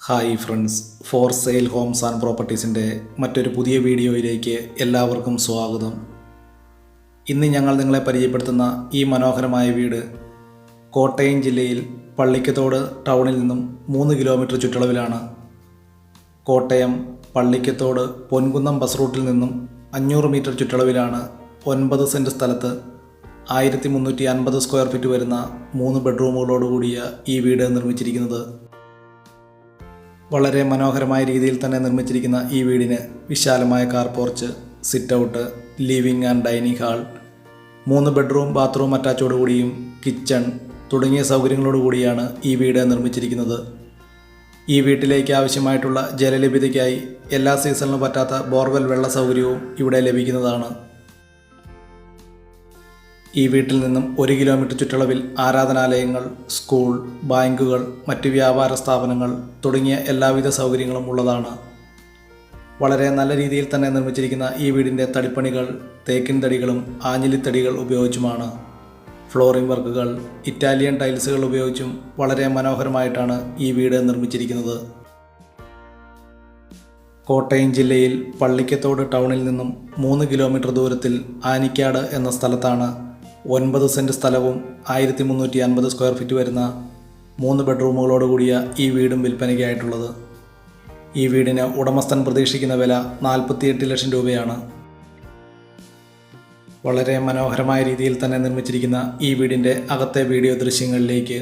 Hi friends, for sale homes and പ്രോപ്പർട്ടീസിൻ്റെ മറ്റൊരു പുതിയ വീഡിയോയിലേക്ക് എല്ലാവർക്കും സ്വാഗതം. ഇന്ന് ഞങ്ങൾ നിങ്ങളെ പരിചയപ്പെടുത്തുന്ന ഈ മനോഹരമായ വീട് കോട്ടയം ജില്ലയിൽ പള്ളിക്കത്തോട് ടൗണിൽ നിന്നും 3 കിലോമീറ്റർ ചുറ്റളവിലാണ്. കോട്ടയം പള്ളിക്കത്തോട് പൊൻകുന്നം ബസ് റൂട്ടിൽ നിന്നും 500 മീറ്റർ ചുറ്റളവിലാണ് 9 സെൻറ്റ് സ്ഥലത്ത് 1350 സ്ക്വയർ ഫീറ്റ് വരുന്ന 3 ബെഡ്റൂമുകളോടുകൂടിയ ഈ വീട് നിർമ്മിച്ചിരിക്കുന്നത്. വളരെ മനോഹരമായ രീതിയിൽ തന്നെ നിർമ്മിച്ചിരിക്കുന്ന ഈ വീടിന് വിശാലമായ car porch, sit out, living and dining hall, 3 bedroom bathroom അറ്റാച്ചോടുകൂടിയും കിച്ചൺ തുടങ്ങിയ സൗകര്യങ്ങളോടുകൂടിയാണ് ഈ വീട് നിർമ്മിച്ചിരിക്കുന്നത്. ഈ വീട്ടിലേക്ക് ആവശ്യമായിട്ടുള്ള ജലലഭ്യതയ്ക്കായി എല്ലാ സീസണിലും പറ്റാത്ത ബോർവെൽ വെള്ള സൗകര്യവും ഇവിടെ ലഭിക്കുന്നതാണ്. ഈ വീട്ടിൽ നിന്നും 1 കിലോമീറ്റർ ചുറ്റളവിൽ ആരാധനാലയങ്ങൾ, സ്കൂൾ, ബാങ്കുകൾ, മറ്റ് വ്യാപാര സ്ഥാപനങ്ങൾ തുടങ്ങിയ എല്ലാവിധ സൗകര്യങ്ങളും ഉള്ളതാണ്. വളരെ നല്ല രീതിയിൽ തന്നെ നിർമ്മിച്ചിരിക്കുന്ന ഈ വീടിൻ്റെ തടിപ്പണികൾ തേക്കിൻ തടികളും ആഞ്ഞിലിത്തടികൾ ഉപയോഗിച്ചുമാണ്. ഫ്ലോറിംഗ് വർക്കുകൾ ഇറ്റാലിയൻ ടൈൽസുകൾ ഉപയോഗിച്ചും വളരെ മനോഹരമായിട്ടാണ് ഈ വീട് നിർമ്മിച്ചിരിക്കുന്നത്. കോട്ടയം ജില്ലയിൽ പള്ളിക്കത്തോട് ടൗണിൽ നിന്നും 3 കിലോമീറ്റർ ദൂരത്തിൽ ആനിക്കാട് എന്ന സ്ഥലത്താണ് 9 സെൻറ്റ് സ്ഥലവും 1350 സ്ക്വയർ ഫീറ്റ് വരുന്ന 3 ബെഡ്റൂമുകളോടുകൂടിയ ഈ വീടും വിൽപ്പനയ്ക്കായിട്ടുള്ളത്. ഈ വീടിന് ഉടമസ്ഥൻ പ്രതീക്ഷിക്കുന്ന വില 48 ലക്ഷം രൂപയാണ്. വളരെ മനോഹരമായ രീതിയിൽ തന്നെ നിർമ്മിച്ചിരിക്കുന്ന ഈ വീടിൻ്റെ അകത്തെ വീഡിയോ ദൃശ്യങ്ങളിലേക്ക്